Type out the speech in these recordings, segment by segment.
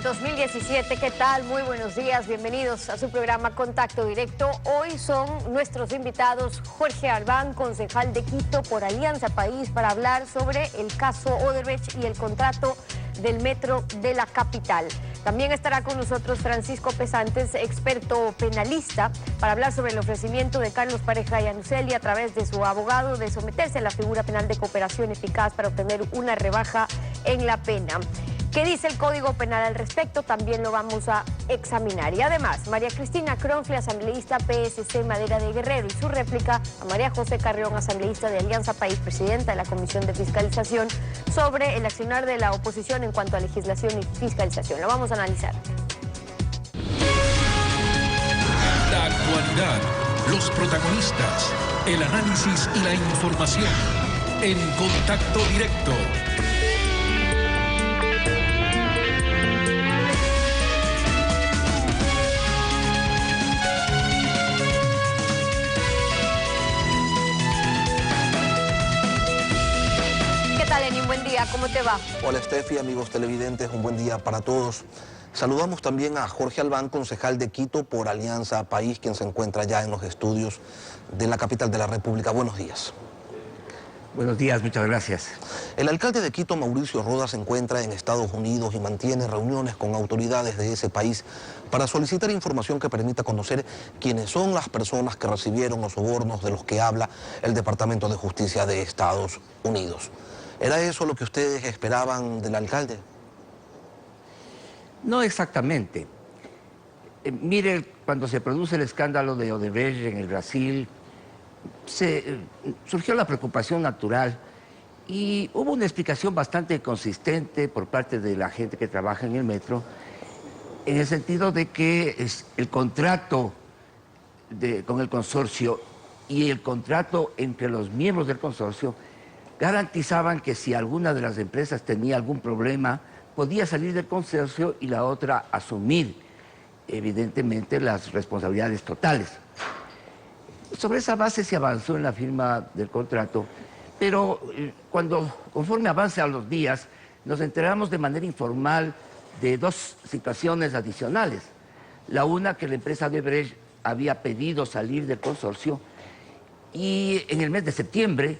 2017. ¿Qué tal? Muy buenos días. Bienvenidos a su programa Contacto Directo. Hoy son nuestros invitados Jorge Albán, concejal de Quito por Alianza País, para hablar sobre el caso Odebrecht y el contrato del metro de la capital. También estará con nosotros Francisco Pesantes, experto penalista, para hablar sobre el ofrecimiento de Carlos Pareja Yanuseli a través de su abogado de someterse a la figura penal de cooperación eficaz para obtener una rebaja en la pena. ¿Qué dice el Código Penal al respecto? También lo vamos a examinar. Y además, María Cristina Cronfle, asambleísta PSC Madera de Guerrero, y su réplica a María José Carrión, asambleísta de Alianza País, presidenta de la Comisión de Fiscalización, sobre el accionar de la oposición en cuanto a legislación y fiscalización. Lo vamos a analizar. La actualidad, los protagonistas, el análisis y la información en Contacto Directo. Buen día, ¿cómo te va? Hola Estefi, amigos televidentes, un buen día para todos. Saludamos también a Jorge Albán, concejal de Quito por Alianza País, quien se encuentra ya en los estudios de la capital de la República. Buenos días. Buenos días, muchas gracias. El alcalde de Quito, Mauricio Rodas, se encuentra en Estados Unidos y mantiene reuniones con autoridades de ese país para solicitar información que permita conocer quiénes son las personas que recibieron los sobornos de los que habla el Departamento de Justicia de Estados Unidos. ¿Era eso lo que ustedes esperaban del alcalde? No exactamente. Mire, cuando se produce el escándalo de Odebrecht en el Brasil, surgió la preocupación natural y hubo una explicación bastante consistente por parte de la gente que trabaja en el metro, en el sentido de que el contrato con el consorcio y el contrato entre los miembros del consorcio garantizaban que si alguna de las empresas tenía algún problema, podía salir del consorcio y la otra asumir, evidentemente, las responsabilidades totales. Sobre esa base se avanzó en la firma del contrato, pero conforme avanzan los días, nos enteramos de manera informal de dos situaciones adicionales. La una, que la empresa Odebrecht había pedido salir del consorcio y en el mes de septiembre,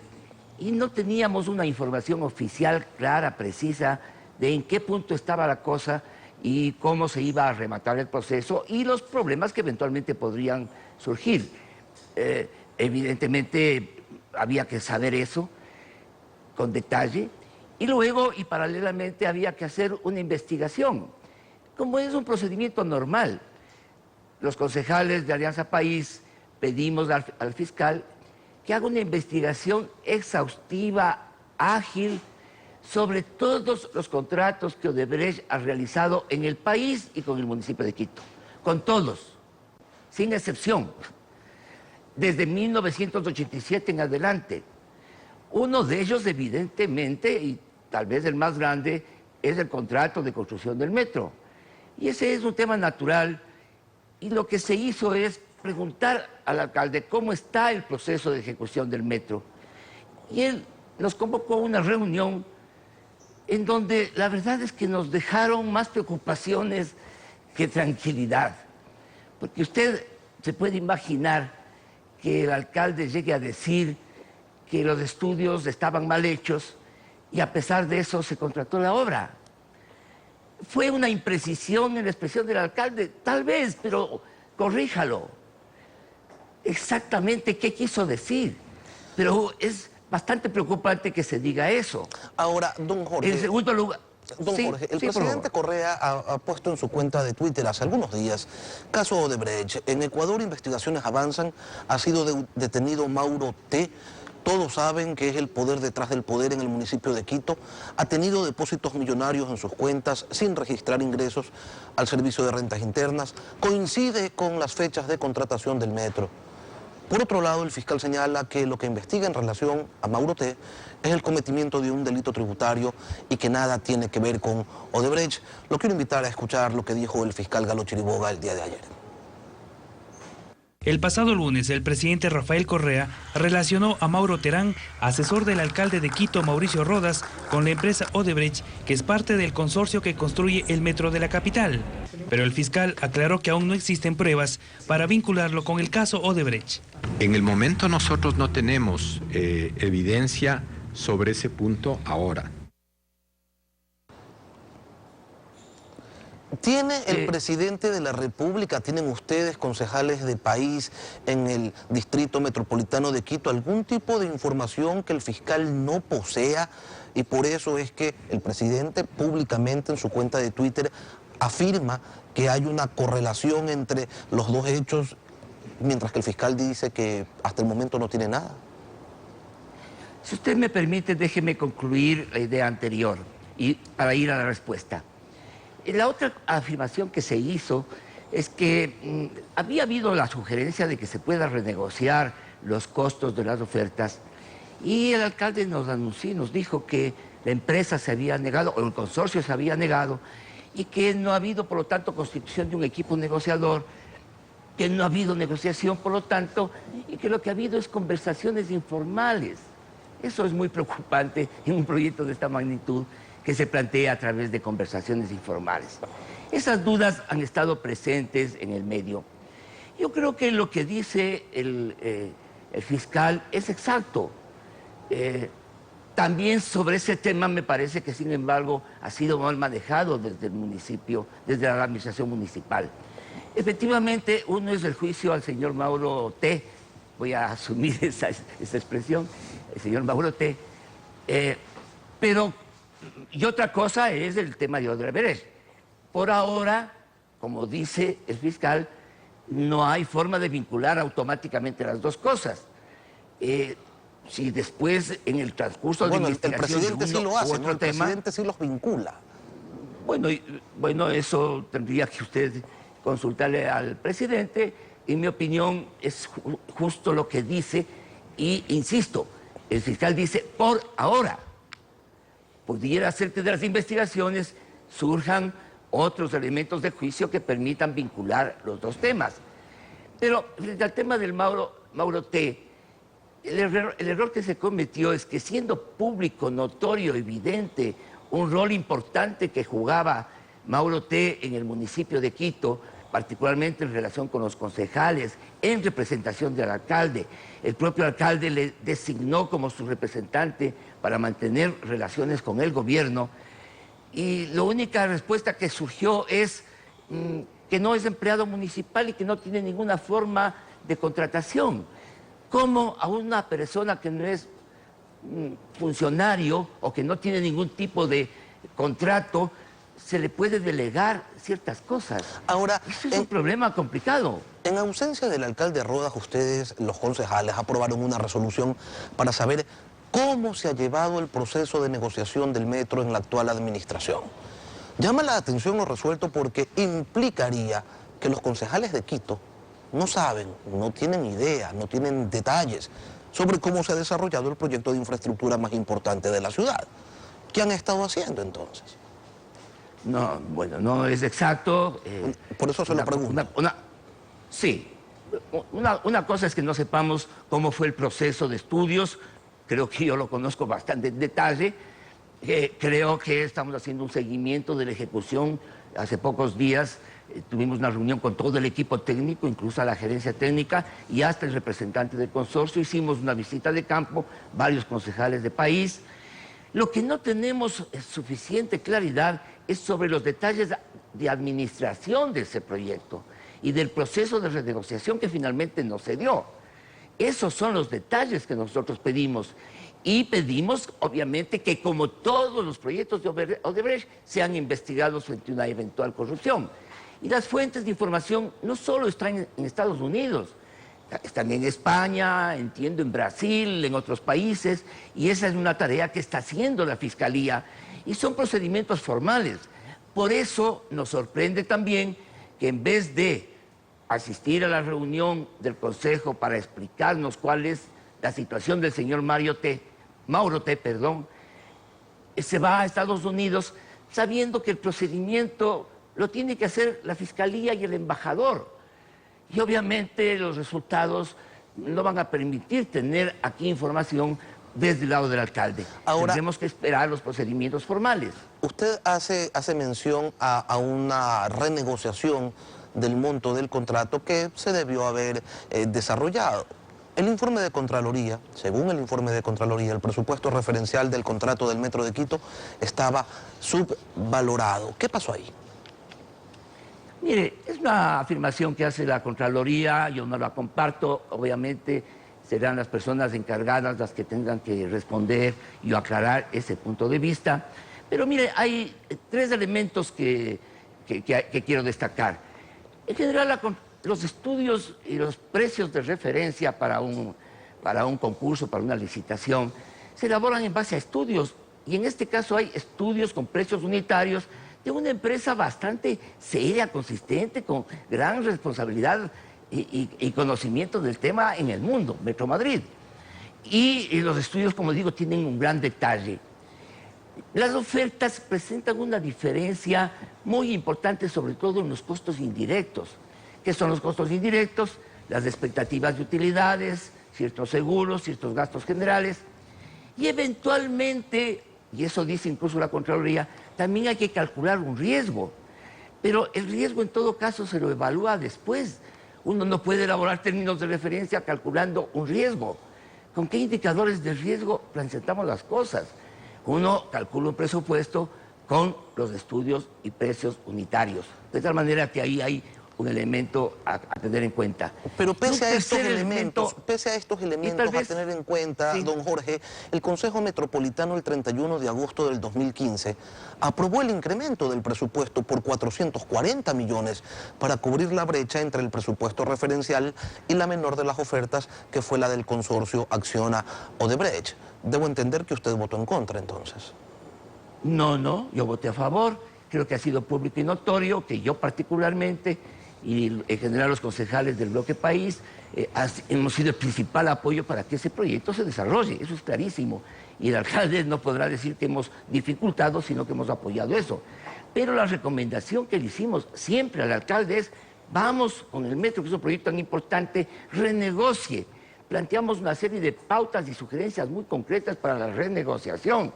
y no teníamos una información oficial clara, precisa, de en qué punto estaba la cosa y cómo se iba a rematar el proceso y los problemas que eventualmente podrían surgir. Evidentemente había que saber eso con detalle y luego y paralelamente había que hacer una investigación. Como es un procedimiento normal, los concejales de Alianza País pedimos al fiscal que haga una investigación exhaustiva, ágil, sobre todos los contratos que Odebrecht ha realizado en el país y con el municipio de Quito. Con todos, sin excepción. Desde 1987 en adelante. Uno de ellos, evidentemente, y tal vez el más grande, es el contrato de construcción del metro. Y ese es un tema natural, y lo que se hizo es preguntar al alcalde cómo está el proceso de ejecución del metro. Y él nos convocó a una reunión en donde la verdad es que nos dejaron más preocupaciones que tranquilidad. Porque usted se puede imaginar que el alcalde llegue a decir que los estudios estaban mal hechos y a pesar de eso se contrató la obra. Fue una imprecisión en la expresión del alcalde, tal vez, pero corríjalo. Exactamente qué quiso decir, pero es bastante preocupante que se diga eso. Ahora, don Jorge... En segundo lugar... Jorge, el presidente Correa ha puesto en su cuenta de Twitter hace algunos días: caso Odebrecht, en Ecuador investigaciones avanzan, ha sido detenido Mauro T., todos saben que es el poder detrás del poder en el municipio de Quito, ha tenido depósitos millonarios en sus cuentas sin registrar ingresos al servicio de rentas internas, coincide con las fechas de contratación del metro. Por otro lado, el fiscal señala que lo que investiga en relación a Mauro T. es el cometimiento de un delito tributario y que nada tiene que ver con Odebrecht. Lo quiero invitar a escuchar lo que dijo el fiscal Galo Chiriboga el día de ayer. El pasado lunes, el presidente Rafael Correa relacionó a Mauro Terán, asesor del alcalde de Quito, Mauricio Rodas, con la empresa Odebrecht, que es parte del consorcio que construye el metro de la capital. Pero el fiscal aclaró que aún no existen pruebas para vincularlo con el caso Odebrecht. En el momento nosotros no tenemos evidencia sobre ese punto ahora. ¿Tiene el presidente de la República, tienen ustedes, concejales de país en el Distrito Metropolitano de Quito, algún tipo de información que el fiscal no posea? Y por eso es que el presidente públicamente en su cuenta de Twitter afirma que hay una correlación entre los dos hechos, mientras que el fiscal dice que hasta el momento no tiene nada. Si usted me permite, déjeme concluir la idea anterior y para ir a la respuesta. La otra afirmación que se hizo es que había habido la sugerencia de que se pueda renegociar los costos de las ofertas y el alcalde nos anunció, nos dijo que la empresa se había negado o el consorcio se había negado y que no ha habido, por lo tanto, constitución de un equipo negociador, que no ha habido negociación, por lo tanto, y que lo que ha habido es conversaciones informales. Eso es muy preocupante en un proyecto de esta magnitud que se plantea a través de conversaciones informales. Esas dudas han estado presentes en el medio. Yo creo que lo que dice el fiscal es exacto. También sobre ese tema me parece que, sin embargo, ha sido mal manejado desde el municipio, desde la administración municipal. Efectivamente, uno es el juicio al señor Mauro T., voy a asumir esa expresión, el señor Mauro T., y otra cosa es el tema de Odebrecht. Por ahora, como dice el fiscal, no hay forma de vincular automáticamente las dos cosas. Si después, en el transcurso de investigación el presidente sí lo hace, ¿no? El presidente sí los vincula. Bueno, eso tendría que usted consultarle al presidente. En mi opinión, es justo lo que dice y, insisto, el fiscal dice, por ahora, pudiera ser que de las investigaciones surjan otros elementos de juicio que permitan vincular los dos temas. Pero frente al tema del Mauro T., el error que se cometió es que, siendo público, notorio, evidente, un rol importante que jugaba Mauro T. en el municipio de Quito, particularmente en relación con los concejales, en representación del alcalde. El propio alcalde le designó como su representante para mantener relaciones con el gobierno, y la única respuesta que surgió es que no es empleado municipal y que no tiene ninguna forma de contratación. ¿Cómo a una persona que no es funcionario o que no tiene ningún tipo de contrato se le puede delegar ciertas cosas? Ahora, eso es un problema complicado. En ausencia del alcalde Rodas, ustedes, los concejales, aprobaron una resolución para saber cómo se ha llevado el proceso de negociación del metro en la actual administración. Llama la atención lo resuelto porque implicaría que los concejales de Quito no saben, no tienen idea, no tienen detalles sobre cómo se ha desarrollado el proyecto de infraestructura más importante de la ciudad. ¿Qué han estado haciendo entonces? No, bueno, no es exacto. Por eso se lo pregunto. Sí, una cosa es que no sepamos cómo fue el proceso de estudios. Creo que yo lo conozco bastante en detalle. Creo que estamos haciendo un seguimiento de la ejecución. Hace pocos días tuvimos una reunión con todo el equipo técnico, incluso a la gerencia técnica y hasta el representante del consorcio. Hicimos una visita de campo, varios concejales de país. Lo que no tenemos suficiente claridad es sobre los detalles de administración de ese proyecto y del proceso de renegociación que finalmente no se dio. Esos son los detalles que nosotros pedimos. Y pedimos, obviamente, que como todos los proyectos de Odebrecht sean investigados frente a una eventual corrupción. Y las fuentes de información no solo están en Estados Unidos, están en España, entiendo, en Brasil, en otros países, y esa es una tarea que está haciendo la Fiscalía, y son procedimientos formales. Por eso nos sorprende también que, en vez de asistir a la reunión del Consejo para explicarnos cuál es la situación del señor Mauro T., se va a Estados Unidos sabiendo que el procedimiento lo tiene que hacer la Fiscalía y el embajador. Y obviamente los resultados no van a permitir tener aquí información desde el lado del alcalde. Ahora, tendremos que esperar los procedimientos formales. Usted hace mención a una renegociación del monto del contrato que se debió haber desarrollado. El informe de Contraloría, según el informe de Contraloría, el presupuesto referencial del contrato del Metro de Quito estaba subvalorado. ¿Qué pasó ahí? Mire, es una afirmación que hace la Contraloría, yo no la comparto, obviamente serán las personas encargadas las que tengan que responder y aclarar ese punto de vista. Pero mire, hay tres elementos que quiero destacar. En general, los estudios y los precios de referencia para un concurso, para una licitación, se elaboran en base a estudios. Y en este caso hay estudios con precios unitarios de una empresa bastante seria, consistente, con gran responsabilidad y conocimiento del tema en el mundo, Metro Madrid. Y los estudios, como digo, tienen un gran detalle. Las ofertas presentan una diferencia muy importante, sobre todo en los costos indirectos. ¿Qué son los costos indirectos? Las expectativas de utilidades, ciertos seguros, ciertos gastos generales. Y eventualmente, y eso dice incluso la Contraloría, también hay que calcular un riesgo. Pero el riesgo en todo caso se lo evalúa después. Uno no puede elaborar términos de referencia calculando un riesgo. ¿Con qué indicadores de riesgo presentamos las cosas? Uno calcula un presupuesto con los estudios y precios unitarios. De tal manera que ahí hay un elemento a tener en cuenta. Pero pese a estos elementos a tener en cuenta, sí, don Jorge, el Consejo Metropolitano el 31 de agosto del 2015 aprobó el incremento del presupuesto por 440 millones para cubrir la brecha entre el presupuesto referencial y la menor de las ofertas, que fue la del consorcio Acciona Odebrecht. Debo entender que usted votó en contra, entonces. No, yo voté a favor. Creo que ha sido público y notorio que yo particularmente y en general los concejales del Bloque País hemos sido el principal apoyo para que ese proyecto se desarrolle. Eso es clarísimo. Y el alcalde no podrá decir que hemos dificultado, sino que hemos apoyado eso. Pero la recomendación que le hicimos siempre al alcalde es: vamos con el metro, que es un proyecto tan importante, renegocie. Planteamos una serie de pautas y sugerencias muy concretas para la renegociación.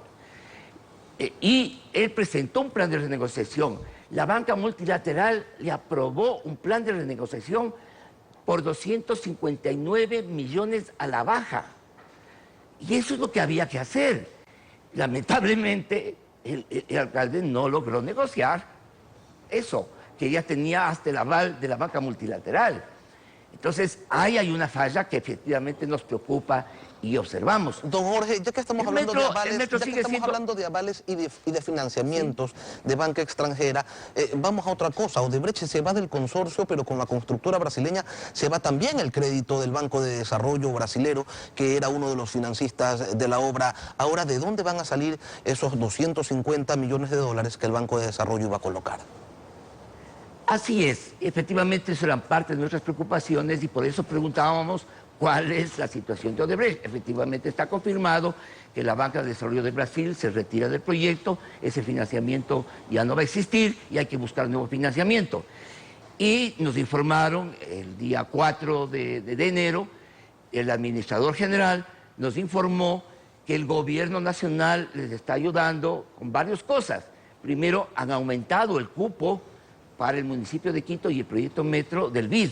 Y él presentó un plan de renegociación. La banca multilateral le aprobó un plan de renegociación por 259 millones a la baja. Y eso es lo que había que hacer. Lamentablemente, el alcalde no logró negociar eso, que ya tenía hasta el aval de la banca multilateral. Entonces, ahí hay una falla que efectivamente nos preocupa y observamos. Don Jorge, ya que estamos hablando de avales y de financiamientos de banca extranjera, vamos a otra cosa. Odebrecht se va del consorcio, pero con la constructora brasileña se va también el crédito del Banco de Desarrollo brasilero, que era uno de los financistas de la obra. Ahora, ¿de dónde van a salir esos 250 millones de dólares que el Banco de Desarrollo iba a colocar? Así es, efectivamente eso eran parte de nuestras preocupaciones y por eso preguntábamos cuál es la situación de Odebrecht. Efectivamente está confirmado que la Banca de Desarrollo de Brasil se retira del proyecto, ese financiamiento ya no va a existir y hay que buscar nuevo financiamiento. Y nos informaron el día 4 de enero, el administrador general nos informó que el gobierno nacional les está ayudando con varias cosas. Primero, han aumentado el cupo para el municipio de Quito y el proyecto Metro del BID.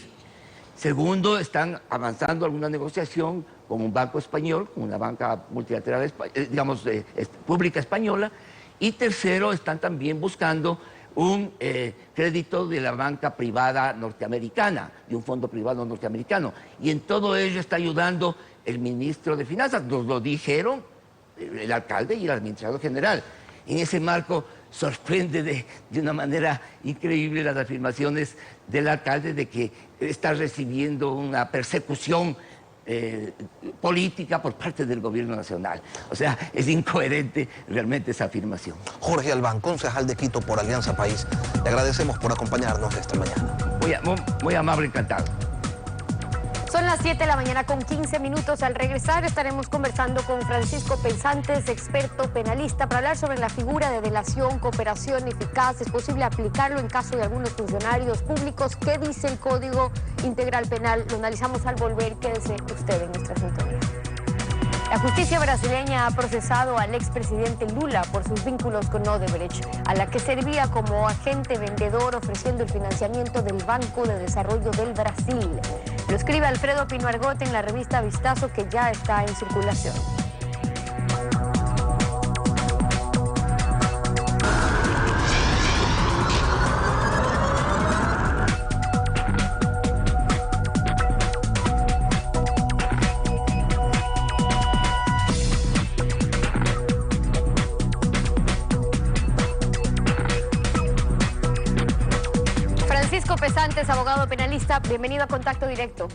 Segundo, están avanzando alguna negociación con un banco español, con una banca multilateral, pública española. Y tercero, están también buscando un crédito de la banca privada norteamericana, de un fondo privado norteamericano. Y en todo ello está ayudando el ministro de Finanzas. Nos lo dijeron el alcalde y el administrador general. En ese marco sorprende de una manera increíble las afirmaciones del alcalde de que está recibiendo una persecución política por parte del gobierno nacional. O sea, es incoherente realmente esa afirmación. Jorge Albán, concejal de Quito por Alianza País, le agradecemos por acompañarnos esta mañana. Muy amable, encantado. Son las 7 de la mañana con 15 minutos. Al regresar estaremos conversando con Francisco Pesantes, experto penalista, para hablar sobre la figura de delación, cooperación eficaz. ¿Es posible aplicarlo en caso de algunos funcionarios públicos? ¿Qué dice el Código Integral Penal? Lo analizamos al volver. Quédese usted en nuestra sintonía. La justicia brasileña ha procesado al expresidente Lula por sus vínculos con Odebrecht, a la que servía como agente vendedor ofreciendo el financiamiento del Banco de Desarrollo del Brasil. Lo escribe Alfredo Pino Argot en la revista Vistazo, que ya está en circulación. Francisco Pesantes, abogado penalista, bienvenido a Contacto Directo.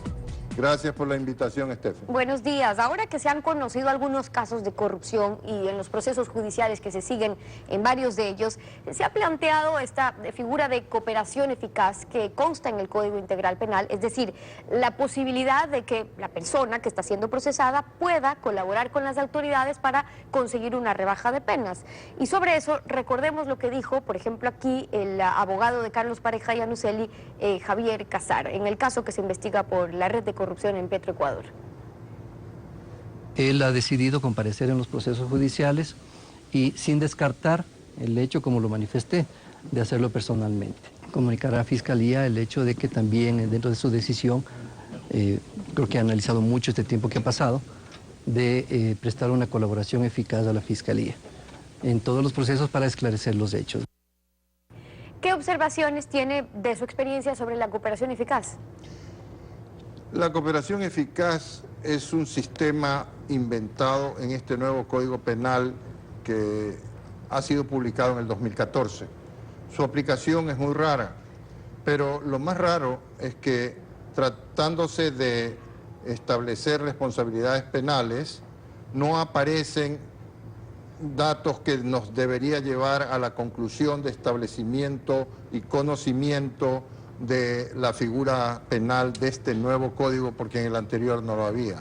Gracias por la invitación, Estefan. Buenos días. Ahora que se han conocido algunos casos de corrupción y en los procesos judiciales que se siguen en varios de ellos, se ha planteado esta figura de cooperación eficaz que consta en el Código Integral Penal, es decir, la posibilidad de que la persona que está siendo procesada pueda colaborar con las autoridades para conseguir una rebaja de penas. Y sobre eso, recordemos lo que dijo, por ejemplo, aquí el abogado de Carlos Pareja Yanuseli, Javier Casar, en el caso que se investiga por la red de corrupción en Petroecuador. Él ha decidido comparecer en los procesos judiciales y sin descartar el hecho, como lo manifesté, de hacerlo personalmente. Comunicará a Fiscalía el hecho de que también dentro de su decisión, creo que ha analizado mucho este tiempo que ha pasado, de prestar una colaboración eficaz a la Fiscalía en todos los procesos para esclarecer los hechos. ¿Qué observaciones tiene de su experiencia sobre la cooperación eficaz? La cooperación eficaz es un sistema inventado en este nuevo Código Penal que ha sido publicado en el 2014. Su aplicación es muy rara, pero lo más raro es que tratándose de establecer responsabilidades penales, no aparecen datos que nos debería llevar a la conclusión de establecimiento y conocimiento de la figura penal de este nuevo código, porque en el anterior no lo había.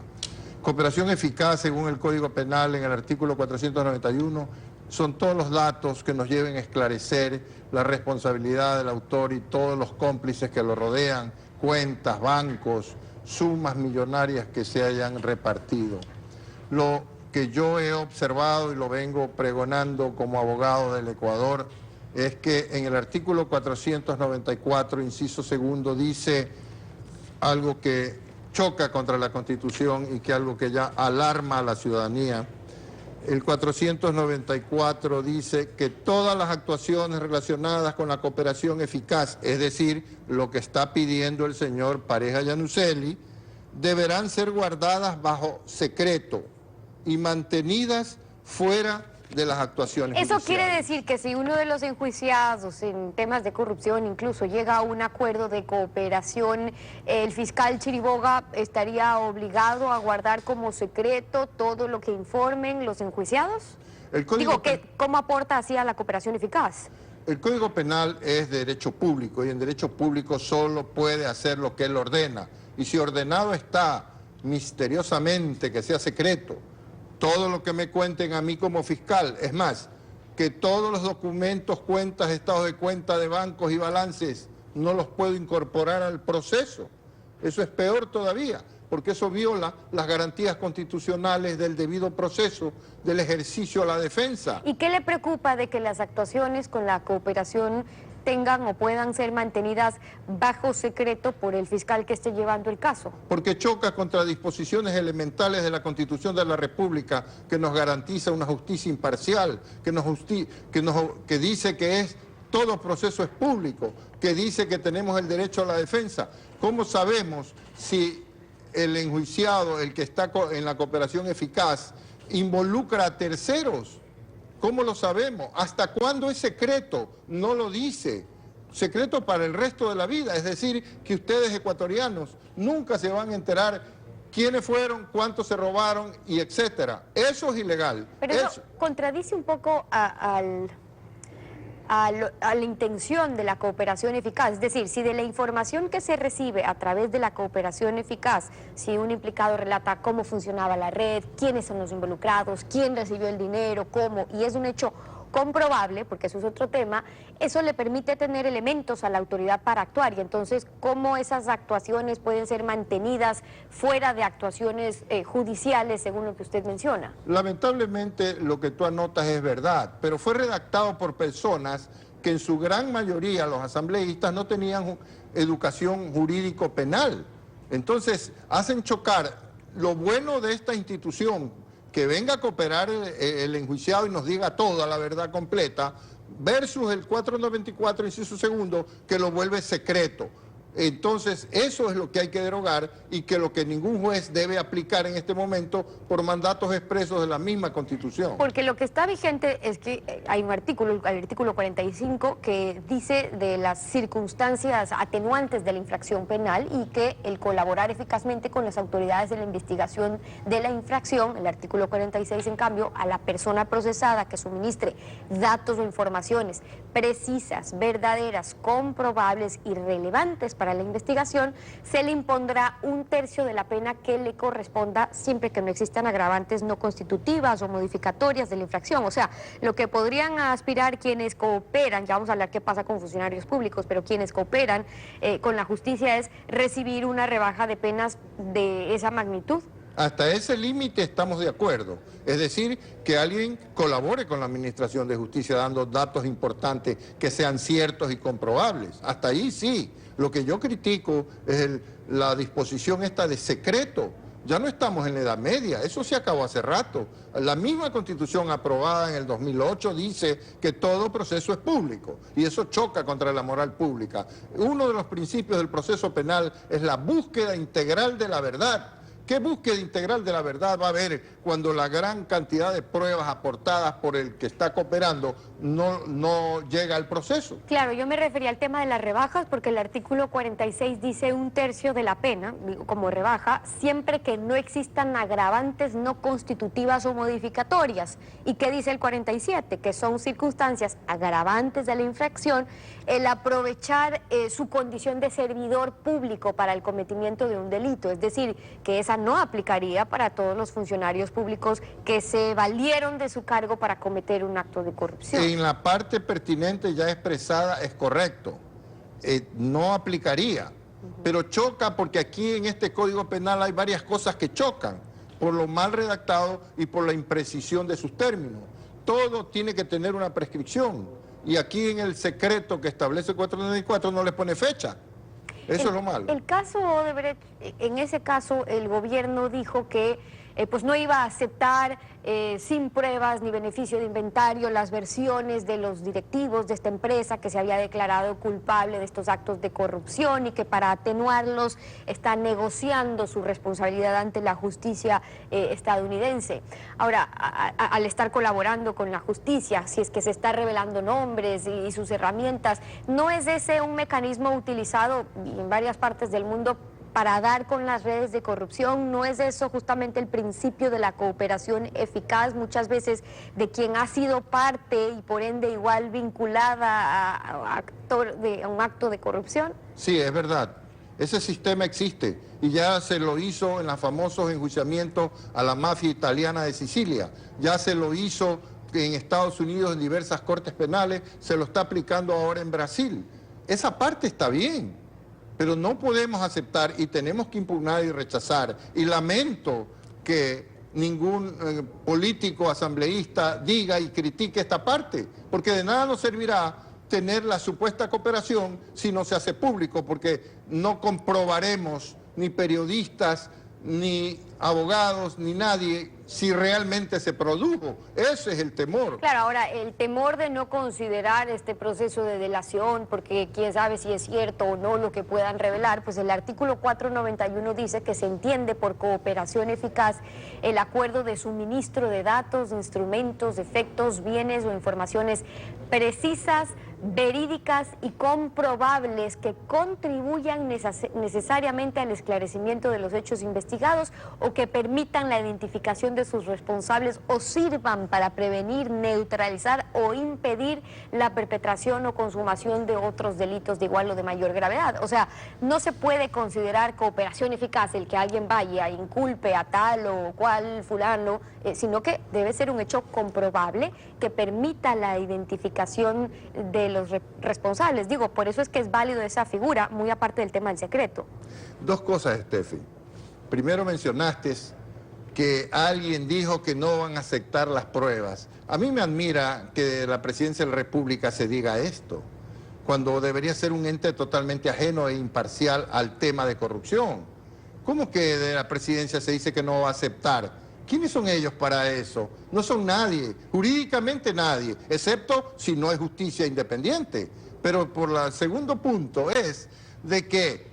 Cooperación eficaz, según el Código Penal, en el artículo 491, son todos los datos que nos lleven a esclarecer la responsabilidad del autor y todos los cómplices que lo rodean, cuentas, bancos, sumas millonarias que se hayan repartido. Lo que yo he observado y lo vengo pregonando como abogado del Ecuador es que en el artículo 494, inciso segundo, dice algo que choca contra la Constitución y que algo que ya alarma a la ciudadanía. El 494 dice que todas las actuaciones relacionadas con la cooperación eficaz, es decir, lo que está pidiendo el señor Pareja Yanuseli, deberán ser guardadas bajo secreto y mantenidas fuera de las actuaciones Eso judiciales. quiere decir que si uno de los enjuiciados en temas de corrupción incluso llega a un acuerdo de cooperación, el fiscal Chiriboga estaría obligado a guardar como secreto todo lo que informen los enjuiciados. ¿Cómo aporta así a la cooperación eficaz? El Código Penal es derecho público y en derecho público solo puede hacer lo que él ordena. Y si ordenado está misteriosamente que sea secreto, todo lo que me cuenten a mí como fiscal, es más, que todos los documentos, cuentas, estados de cuenta de bancos y balances no los puedo incorporar al proceso. Eso es peor todavía, porque eso viola las garantías constitucionales del debido proceso, del ejercicio a la defensa. ¿Y qué le preocupa de que las actuaciones con la cooperación tengan o puedan ser mantenidas bajo secreto por el fiscal que esté llevando el caso? Porque choca contra disposiciones elementales de la Constitución de la República, que nos garantiza una justicia imparcial, que dice que todo proceso es público, que dice que tenemos el derecho a la defensa. ¿Cómo sabemos si el enjuiciado, el que está en la cooperación eficaz, involucra a terceros? ¿Cómo lo sabemos? ¿Hasta cuándo es secreto? No lo dice. Secreto para el resto de la vida. Es decir, que ustedes ecuatorianos nunca se van a enterar quiénes fueron, cuántos se robaron y etcétera. Eso es ilegal. Pero eso contradice un poco a la intención de la cooperación eficaz. Es decir, si de la información que se recibe a través de la cooperación eficaz, si un implicado relata cómo funcionaba la red, quiénes son los involucrados, quién recibió el dinero, cómo, y es un hecho comprobable, porque eso es otro tema, eso le permite tener elementos a la autoridad para actuar. Y entonces, ¿cómo esas actuaciones pueden ser mantenidas fuera de actuaciones judiciales, según lo que usted menciona? Lamentablemente, lo que tú anotas es verdad, pero fue redactado por personas que en su gran mayoría, los asambleístas, no tenían educación jurídico-penal. Entonces, hacen chocar lo bueno de esta institución, que venga a cooperar el enjuiciado y nos diga toda la verdad completa, versus el 494, inciso segundo, que lo vuelve secreto. Entonces, eso es lo que hay que derogar y que lo que ningún juez debe aplicar en este momento por mandatos expresos de la misma Constitución. Porque lo que está vigente es que hay un artículo, el artículo 45, que dice de las circunstancias atenuantes de la infracción penal y que el colaborar eficazmente con las autoridades de la investigación de la infracción, el artículo 46, en cambio, a la persona procesada que suministre datos o informaciones precisas, verdaderas, comprobables y relevantes para la investigación, se le impondrá 1/3 de la pena que le corresponda siempre que no existan agravantes no constitutivas o modificatorias de la infracción. O sea, lo que podrían aspirar quienes cooperan, ya vamos a hablar qué pasa con funcionarios públicos, pero quienes cooperan con la justicia es recibir una rebaja de penas de esa magnitud. Hasta ese límite estamos de acuerdo. Es decir, que alguien colabore con la Administración de Justicia dando datos importantes que sean ciertos y comprobables. Hasta ahí sí. Lo que yo critico es la disposición esta de secreto. Ya no estamos en la Edad Media, eso se acabó hace rato. La misma Constitución aprobada en el 2008 dice que todo proceso es público y eso choca contra la moral pública. Uno de los principios del proceso penal es la búsqueda integral de la verdad. ¿Qué búsqueda integral de la verdad va a haber cuando la gran cantidad de pruebas aportadas por el que está cooperando no llega al proceso? Claro, yo me refería al tema de las rebajas porque el artículo 46 dice 1/3 de la pena, digo, como rebaja, siempre que no existan agravantes no constitutivas o modificatorias. ¿Y qué dice el 47? Que son circunstancias agravantes de la infracción el aprovechar su condición de servidor público para el cometimiento de un delito, es decir, que esa no aplicaría para todos los funcionarios públicos que se valieron de su cargo para cometer un acto de corrupción. En la parte pertinente ya expresada es correcto, no aplicaría, pero choca porque aquí en este Código Penal hay varias cosas que chocan, por lo mal redactado y por la imprecisión de sus términos. Todo tiene que tener una prescripción, y aquí en el secreto que establece el 494 no le pone fecha. Eso es lo malo. El caso Odebrecht, en ese caso el gobierno dijo que pues no iba a aceptar sin pruebas ni beneficio de inventario las versiones de los directivos de esta empresa que se había declarado culpable de estos actos de corrupción y que para atenuarlos está negociando su responsabilidad ante la justicia estadounidense. Ahora, al estar colaborando con la justicia, si es que se está revelando nombres y sus herramientas, ¿no es ese un mecanismo utilizado en varias partes del mundo para dar con las redes de corrupción? ¿No es eso justamente el principio de la cooperación eficaz, muchas veces de quien ha sido parte y por ende igual vinculada a un acto de corrupción? Sí, es verdad. Ese sistema existe y ya se lo hizo en los famosos enjuiciamientos a la mafia italiana de Sicilia. Ya se lo hizo en Estados Unidos en diversas cortes penales, se lo está aplicando ahora en Brasil. Esa parte está bien. Pero no podemos aceptar y tenemos que impugnar y rechazar. Y lamento que ningún político asambleísta diga y critique esta parte, porque de nada nos servirá tener la supuesta cooperación si no se hace público, porque no comprobaremos ni periodistas, ni abogados, ni nadie, si realmente se produjo. Ese es el temor. Claro, ahora, el temor de no considerar este proceso de delación, porque quién sabe si es cierto o no lo que puedan revelar, pues el artículo 491 dice que se entiende por cooperación eficaz el acuerdo de suministro de datos, instrumentos, efectos, bienes o informaciones precisas, verídicas y comprobables que contribuyan necesariamente al esclarecimiento de los hechos investigados o que permitan la identificación de sus responsables o sirvan para prevenir, neutralizar o impedir la perpetración o consumación de otros delitos de igual o de mayor gravedad. O sea, no se puede considerar cooperación eficaz el que alguien vaya e inculpe a tal o cual fulano, sino que debe ser un hecho comprobable que permita la identificación de los responsables. Digo, por eso es que es válido esa figura, muy aparte del tema del secreto. Dos cosas, Steffi. Primero mencionaste que alguien dijo que no van a aceptar las pruebas. A mí me admira que de la Presidencia de la República se diga esto, cuando debería ser un ente totalmente ajeno e imparcial al tema de corrupción. ¿Cómo que de la Presidencia se dice que no va a aceptar? ¿Quiénes son ellos para eso? No son nadie, jurídicamente nadie, excepto si no es justicia independiente. Pero por el segundo punto es de que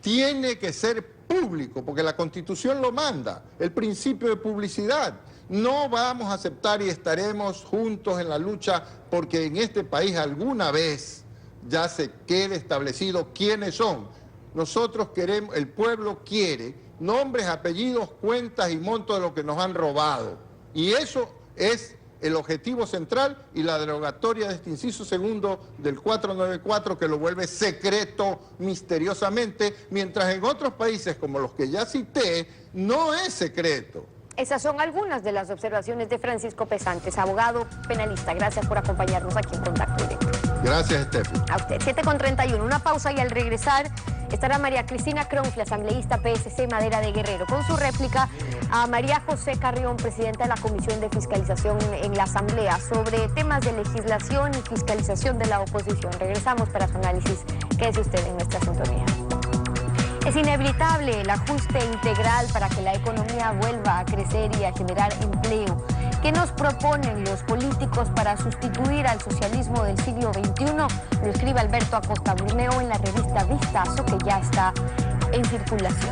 tiene que ser público, porque la Constitución lo manda, el principio de publicidad. No vamos a aceptar y estaremos juntos en la lucha porque en este país alguna vez ya se quede establecido quiénes son. Nosotros queremos, el pueblo quiere nombres, apellidos, cuentas y montos de lo que nos han robado. Y eso es el objetivo central y la derogatoria de este inciso segundo del 494 que lo vuelve secreto misteriosamente, mientras en otros países como los que ya cité no es secreto. Esas son algunas de las observaciones de Francisco Pesantes, abogado penalista. Gracias por acompañarnos aquí en Contacto Directo. Gracias, Steffi. A usted. 7:31, una pausa y al regresar estará María Cristina Kronfle, asambleísta PSC Madera de Guerrero, con su réplica a María José Carrión, presidenta de la Comisión de Fiscalización en la Asamblea, sobre temas de legislación y fiscalización de la oposición. Regresamos para su análisis. Quédese usted en nuestra sintonía. Es inevitable el ajuste integral para que la economía vuelva a crecer y a generar empleo. ¿Qué nos proponen los políticos para sustituir al socialismo del siglo XXI? Lo escribe Alberto Acosta Bruneo en la revista Vistazo, que ya está en circulación.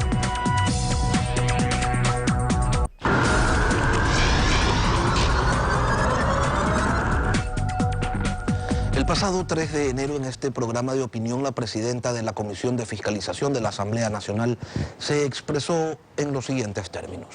El pasado 3 de enero, en este programa de opinión, la presidenta de la Comisión de Fiscalización de la Asamblea Nacional se expresó en los siguientes términos.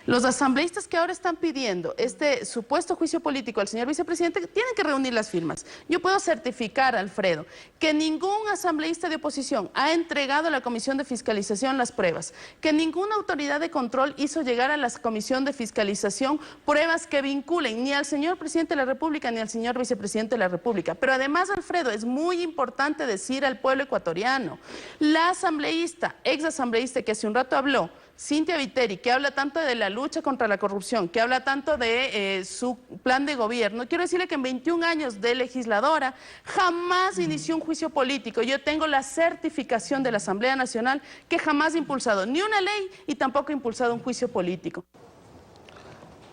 Los asambleístas que ahora están pidiendo este supuesto juicio político al señor vicepresidente tienen que reunir las firmas. Yo puedo certificar, Alfredo, que ningún asambleísta de oposición ha entregado a la Comisión de Fiscalización las pruebas, que ninguna autoridad de control hizo llegar a la Comisión de Fiscalización pruebas que vinculen ni al señor presidente de la República ni al señor vicepresidente de la República. Pero además, Alfredo, es muy importante decir al pueblo ecuatoriano, la asambleísta, ex asambleísta que hace un rato habló, Cynthia Viteri, que habla tanto de la lucha contra la corrupción, que habla tanto de su plan de gobierno, quiero decirle que en 21 años de legisladora jamás inició un juicio político. Yo tengo la certificación de la Asamblea Nacional que jamás ha impulsado ni una ley y tampoco ha impulsado un juicio político.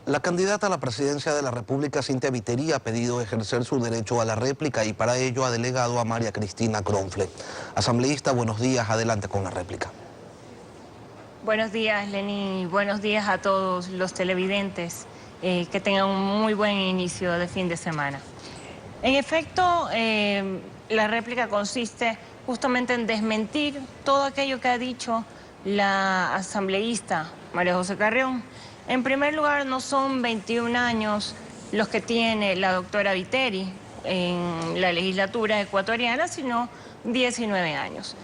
La candidata a la presidencia de la República, Cynthia Viteri, ha pedido ejercer su derecho a la réplica y para ello ha delegado a María Cristina Kronfle. Asambleísta, buenos días, adelante con la réplica. Buenos días, Lenny. Buenos días a todos los televidentes. Que tengan un muy buen inicio de fin de semana. En efecto, la réplica consiste justamente en desmentir todo aquello que ha dicho la asambleísta María José Carrión. En primer lugar, no son 21 años los que tiene la doctora Viteri en la legislatura ecuatoriana, sino 19 años.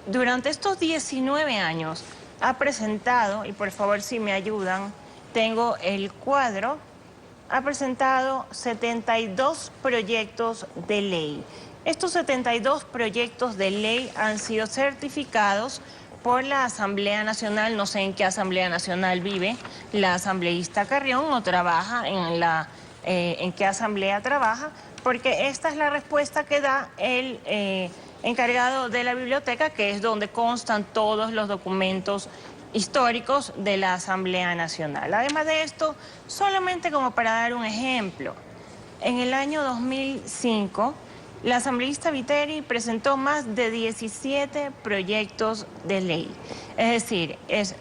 Durante estos 19 años ha presentado, y por favor si me ayudan, tengo el cuadro, ha presentado 72 proyectos de ley. Estos 72 proyectos de ley han sido certificados por la Asamblea Nacional. No sé en qué Asamblea Nacional vive la asambleísta Carrión o trabaja en qué asamblea trabaja, porque esta es la respuesta que da el encargado de la biblioteca, que es donde constan todos los documentos históricos de la Asamblea Nacional. Además de esto, solamente como para dar un ejemplo, en el año 2005, la asambleísta Viteri presentó más de 17 proyectos de ley. Es decir, es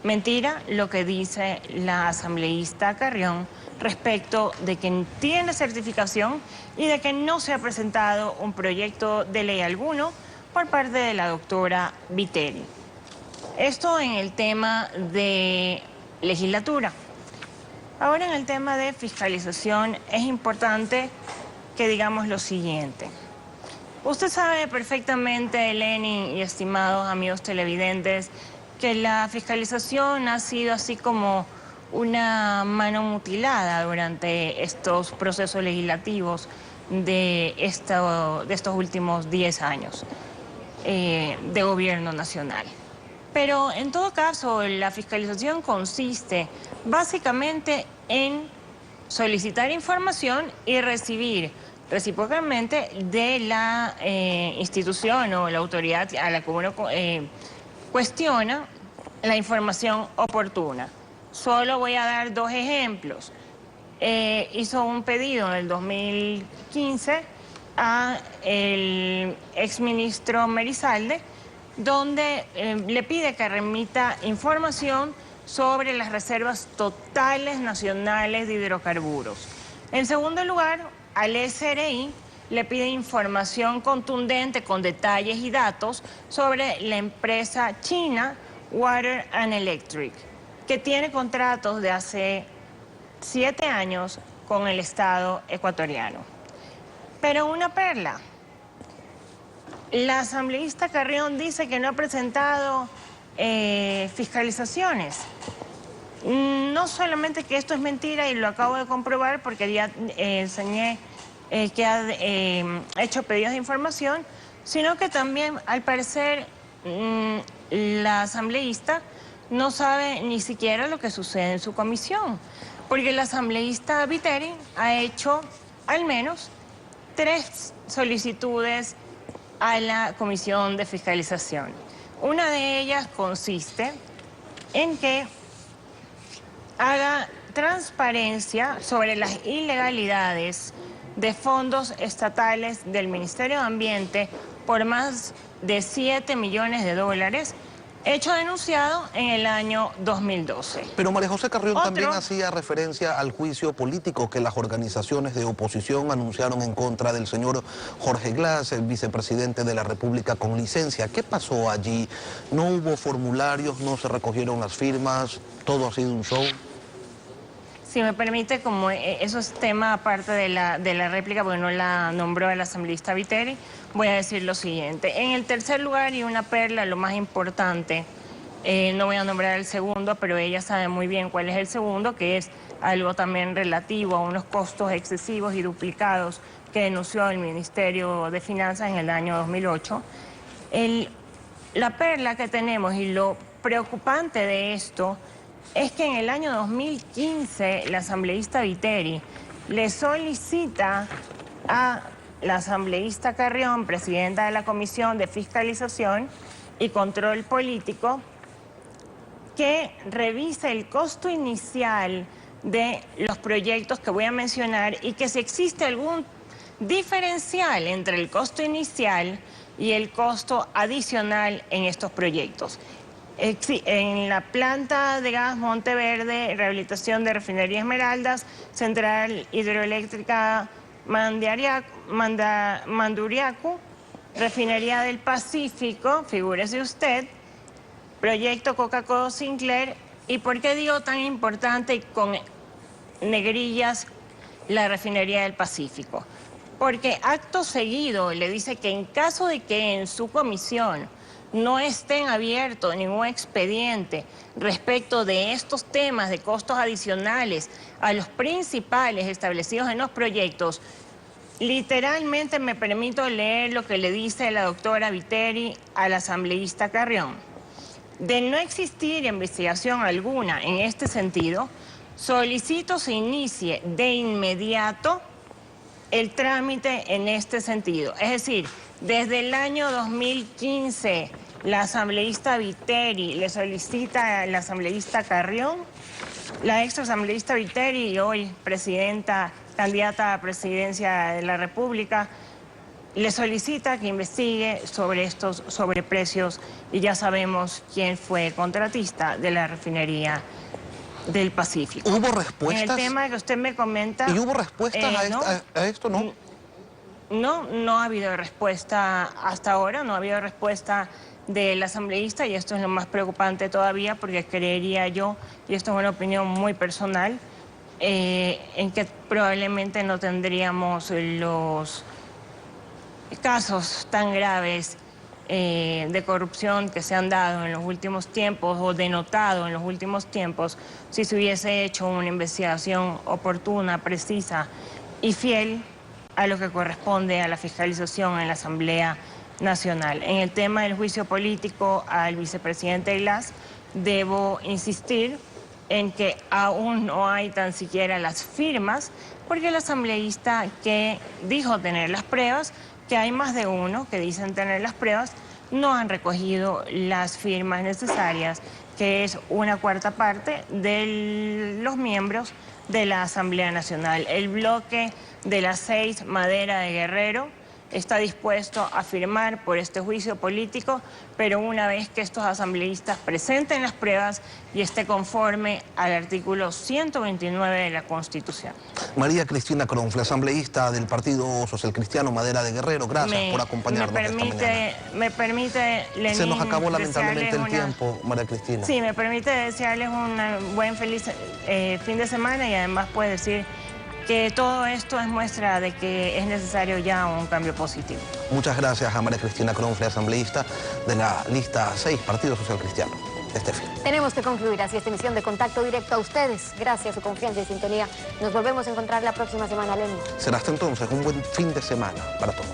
mentira lo que dice la asambleísta Carrión respecto de que tiene certificación y de que no se ha presentado un proyecto de ley alguno por parte de la doctora Viteri. Esto en el tema de legislatura. Ahora en el tema de fiscalización es importante que digamos lo siguiente. Usted sabe perfectamente, Lenin y estimados amigos televidentes, que la fiscalización ha sido así como una mano mutilada durante estos procesos legislativos de estos últimos 10 años de gobierno nacional. Pero en todo caso, la fiscalización consiste básicamente en solicitar información y recibir recíprocamente de la institución o la autoridad a la que uno cuestiona la información oportuna. Solo voy a dar 2 ejemplos. Hizo un pedido en el 2015 a el exministro Merizalde, donde le pide que remita información sobre las reservas totales nacionales de hidrocarburos. En segundo lugar, al SRI le pide información contundente con detalles y datos sobre la empresa china Water and Electric, que tiene contratos de hace 7 años con el Estado ecuatoriano. Pero una perla. La asambleísta Carrión dice que no ha presentado fiscalizaciones. No solamente que esto es mentira, y lo acabo de comprobar porque ya enseñé que ha hecho pedidos de información, sino que también, al parecer, la asambleísta no sabe ni siquiera lo que sucede en su comisión, porque la asambleísta Viteri ha hecho al menos 3 solicitudes a la Comisión de Fiscalización. Una de ellas consiste en que haga transparencia sobre las ilegalidades de fondos estatales del Ministerio de Ambiente por más de $7 millones, hecho denunciado en el año 2012. Pero María José Carrión también hacía referencia al juicio político que las organizaciones de oposición anunciaron en contra del señor Jorge Glass, el vicepresidente de la República con licencia. ¿Qué pasó allí? ¿No hubo formularios? ¿No se recogieron las firmas? ¿Todo ha sido un show? Si me permite, como eso es tema aparte de la réplica, porque no la nombró el asambleísta Viteri, voy a decir lo siguiente. En el tercer lugar, y una perla, lo más importante, no voy a nombrar el segundo, pero ella sabe muy bien cuál es el segundo, que es algo también relativo a unos costos excesivos y duplicados que denunció el Ministerio de Finanzas en el año 2008. La perla que tenemos y lo preocupante de esto es que en el año 2015 la asambleísta Viteri le solicita a la asambleísta Carrión, presidenta de la Comisión de Fiscalización y Control Político, que revise el costo inicial de los proyectos que voy a mencionar y que si existe algún diferencial entre el costo inicial y el costo adicional en estos proyectos. En la planta de gas Monteverde, rehabilitación de refinería Esmeraldas, central hidroeléctrica Manduriacu, refinería del Pacífico, figúrese usted, proyecto Coca-Cola Sinclair. ¿Y por qué digo tan importante y con negrillas la refinería del Pacífico? Porque acto seguido le dice que en caso de que en su comisión no estén abiertos ningún expediente respecto de estos temas de costos adicionales a los principales establecidos en los proyectos, literalmente me permito leer lo que le dice la doctora Viteri a la asambleísta Carrión. De no existir investigación alguna en este sentido, solicito se inicie de inmediato el trámite en este sentido. Es decir, desde el año 2015, la asambleísta Viteri le solicita a la asambleísta Carrión, la ex asambleísta Viteri y hoy candidata a presidencia de la República, le solicita que investigue sobre estos sobreprecios y ya sabemos quién fue contratista de la refinería del Pacífico. ¿Hubo respuestas? En el tema que usted me comenta... ¿Y hubo respuestas a esto, no? No ha habido respuesta hasta ahora, no ha habido respuesta del asambleísta y esto es lo más preocupante todavía porque creería yo, y esto es una opinión muy personal, en que probablemente no tendríamos los casos tan graves de corrupción que se han dado en los últimos tiempos o denotado en los últimos tiempos si se hubiese hecho una investigación oportuna, precisa y fiel a lo que corresponde a la fiscalización en la Asamblea Nacional. En el tema del juicio político al vicepresidente Glass, debo insistir en que aún no hay tan siquiera las firmas, porque el asambleísta que dijo tener las pruebas, que hay más de uno que dicen tener las pruebas, no han recogido las firmas necesarias, que es 1/4 parte de los miembros de la Asamblea Nacional. El bloque de las 6 Madera de Guerrero está dispuesto a firmar por este juicio político, pero una vez que estos asambleístas presenten las pruebas y esté conforme al artículo 129 de la Constitución. María Cristina Cronfle, asambleísta del Partido Social Cristiano Madera de Guerrero, gracias por acompañarnos esta mañana. Me permite, Lenín, se nos acabó lamentablemente el tiempo, María Cristina. Sí, me permite desearles un buen feliz fin de semana y además puedo decir que todo esto es muestra de que es necesario ya un cambio positivo. Muchas gracias a María Cristina Cronfle, asambleísta de la lista 6, Partido Social Cristiano, de este fin. Tenemos que concluir así esta emisión de Contacto Directo a ustedes. Gracias a su confianza y sintonía. Nos volvemos a encontrar la próxima semana, Lenín. Será hasta entonces un buen fin de semana para todos.